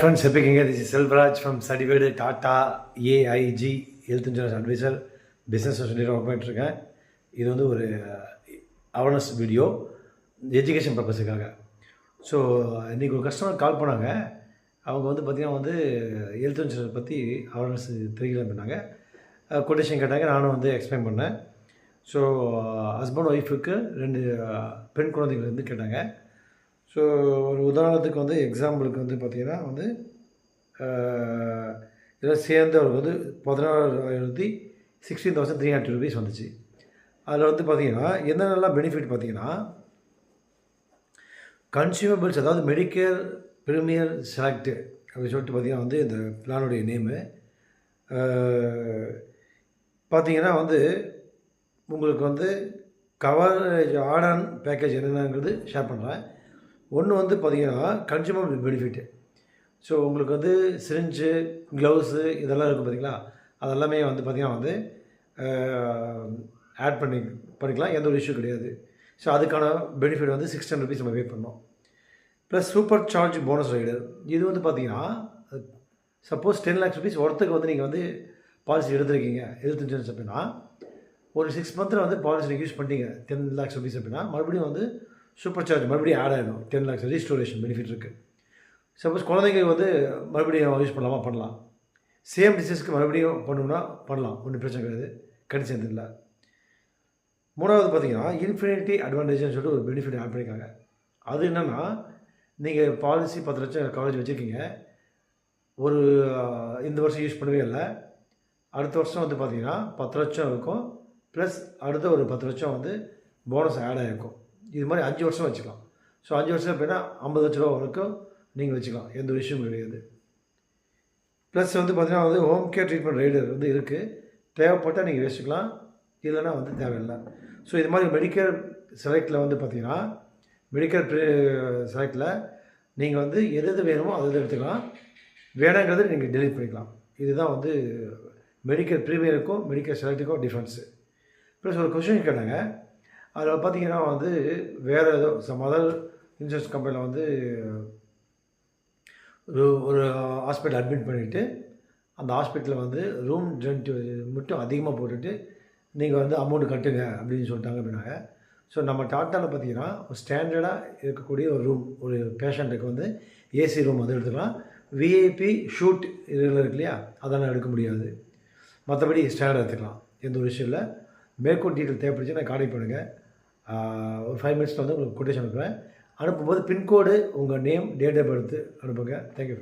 Friends, this is Selvaraj from Certified Tata AIG Health Insurance Advisor Business Associate work பண்ணிட்டு இருக்கேன். இது வந்து ஒரு அவேர்னஸ் வீடியோ எஜுகேஷன் பர்பஸுக்காக. ஸோ இன்றைக்கி ஒரு கஸ்டமர் கால் பண்ணாங்க. அவங்க வந்து பார்த்திங்கன்னா வந்து ஹெல்த் இன்சூரன்ஸ் பற்றி அவேர்னஸ் தெரியல பண்ணாங்க. கொட்டேஷன் கேட்டாங்க, நானும் வந்து எக்ஸ்பிளைன் பண்ணேன். ஸோ ஹஸ்பண்ட் ஒய்ஃபுக்கு 2 பெண் குழந்தைகள் வந்து கேட்டாங்க. ஸோ ஒரு உதாரணத்துக்கு வந்து எக்ஸாம்பிளுக்கு வந்து பார்த்திங்கன்னா வந்து இதெல்லாம் சேர்ந்து அவருக்கு வந்து 16,300 rupees வந்துச்சு. அதில் வந்து பார்த்திங்கன்னா என்னென்னலாம் பெனிஃபிட் பார்த்திங்கன்னா, கன்சியூமபிள்ஸ், அதாவது மெடிக்கேர் ப்ரீமியர் செலக்ட் அப்படின்னு சொல்லிட்டு பார்த்திங்கன்னா வந்து இந்த பிளானுடைய நேமு. பார்த்திங்கன்னா வந்து உங்களுக்கு வந்து கவரேஜ் ஆட் ஆன் பேக்கேஜ் என்னென்னங்கிறது ஷேர் பண்ணுறேன். ஒன்று வந்து பார்த்திங்கன்னா கன்சியூமபிள் பெனிஃபிட்டு. ஸோ உங்களுக்கு வந்து சிரிஞ்சு, க்ளவுஸு இதெல்லாம் இருக்குது பார்த்திங்களா, அதெல்லாமே வந்து பார்த்திங்கன்னா வந்து ஆட் பண்ணிக்கலாம், எந்த ஒரு இஷ்யூ கிடையாது. ஸோ அதுக்கான பெனிஃபிட் வந்து 600 rupees நம்ம பே பண்ணோம். Plus super charge bonus rider, இது வந்து பார்த்திங்கன்னா சப்போஸ் 10 lakhs rupees ஒருத்தருக்கு வந்து நீங்கள் வந்து பாலிசி எடுத்துருக்கீங்க ஹெல்த் இன்சூரன்ஸ் அப்படின்னா, ஒரு 6 months வந்து பாலிசி நீங்கள் யூஸ் பண்ணிட்டீங்க 10 lakhs rupees அப்படின்னா, மறுபடியும் வந்து சூப்பர் சார்ஜ் மறுபடியும் ஆட் ஆகிடும். 10 lakhs ரீஸ்டோரேஷன் பெனிஃபிட் இருக்குது. சப்போஸ் குழந்தைங்க வந்து மறுபடியும் யூஸ் பண்ணலாம். சேம் டிசீஸ்க்கு மறுபடியும் பண்ணணும்னா பண்ணலாம், ஒன்றும் பிரச்சனை கிடையாது, கண்டிச்சது இல்லை. மூணாவது பார்த்திங்கன்னா இன்ஃபினிட்டி அட்வான்டேஜ்னு சொல்லிட்டு ஒரு பெனிஃபிட் ஆட் பண்ணியிருக்காங்க. அது என்னென்னா, நீங்கள் பாலிசி 10 லட்சம் கவரேஜ் வச்சுருக்கீங்க, ஒரு இந்த வருஷம் யூஸ் பண்ணவே இல்லை, அடுத்த வருஷம் வந்து பார்த்திங்கன்னா 10 லட்சம் இருக்கும், ப்ளஸ் அடுத்த ஒரு 10 லட்சம் வந்து போனஸ் ஆட் ஆகிருக்கும். இது மாதிரி 5 வருஷம் வச்சுக்கலாம். ஸோ 5 வருஷம் அப்படின்னா 50 லட்ச ரூபா வரைக்கும் நீங்கள் வச்சுக்கலாம், எந்த ஒரு விஷயமும் கிடையாது. ப்ளஸ் வந்து பார்த்திங்கன்னா வந்து ஹோம் கேர் ட்ரீட்மெண்ட் ரைடர் வந்து இருக்குது, தேவைப்பட்டால் நீங்கள் வச்சுக்கலாம், இல்லைனா வந்து தேவையில்லை. ஸோ இது மாதிரி மெடிக்கல் செலக்டில் வந்து பார்த்திங்கன்னா மெடிக்கல் செலக்டில் நீங்கள் வந்து எது வேணுமோ அதை எடுத்துக்கலாம், வேணாங்கிறது நீங்கள் டெலிட் பண்ணிக்கலாம். இதுதான் வந்து மெடிக்கல் ப்ரீமியருக்கும் மெடிக்கல் செலக்டுக்கும் டிஃப்ரென்ஸு. ப்ளஸ் ஒரு கொஸ்டின் கேட்டாங்க, அதில் பார்த்திங்கன்னா வந்து வேறு ஏதோ அதர் இன்சூரன்ஸ் கம்பெனியில் வந்து ஒரு ஹாஸ்பிட்டல் அட்மிட் பண்ணிவிட்டு அந்த ஹாஸ்பிட்டலில் வந்து ரூம் ரெண்ட் மட்டும் அதிகமாக போட்டுட்டு நீங்கள் வந்து அமௌண்ட்டு கட்டுங்க அப்படின்னு சொல்லிட்டாங்க அப்படின்னாங்க. ஸோ நம்ம டாட்டாவில் பார்த்திங்கன்னா ஒரு ஸ்டாண்டர்டாக இருக்கக்கூடிய ஒரு ரூம், ஒரு பேஷண்ட்டுக்கு வந்து ஏசி ரூம் வந்து எடுத்துக்கலாம். விஐபி ஷூட் இதில் இருக்கு இல்லையா, அதெல்லாம் எடுக்க முடியாது. மற்றபடி ஸ்டாண்டர்ட் எடுத்துக்கலாம், எந்த ஒரு விஷயம் இல்லை. மேற்கொண்டு டீட்டெயில் தேவைப்படுச்சு நான் கான்டெக்ட் பண்ணுங்கள். ஒரு 5 minutes வந்து உங்களுக்கு கொட்டேஷன் அனுப்புவேன். அனுப்பும்போது பின்கோடு, உங்கள் நேம், டேட் ஆஃப் பர்த் அனுப்புங்க. தேங்க்யூ.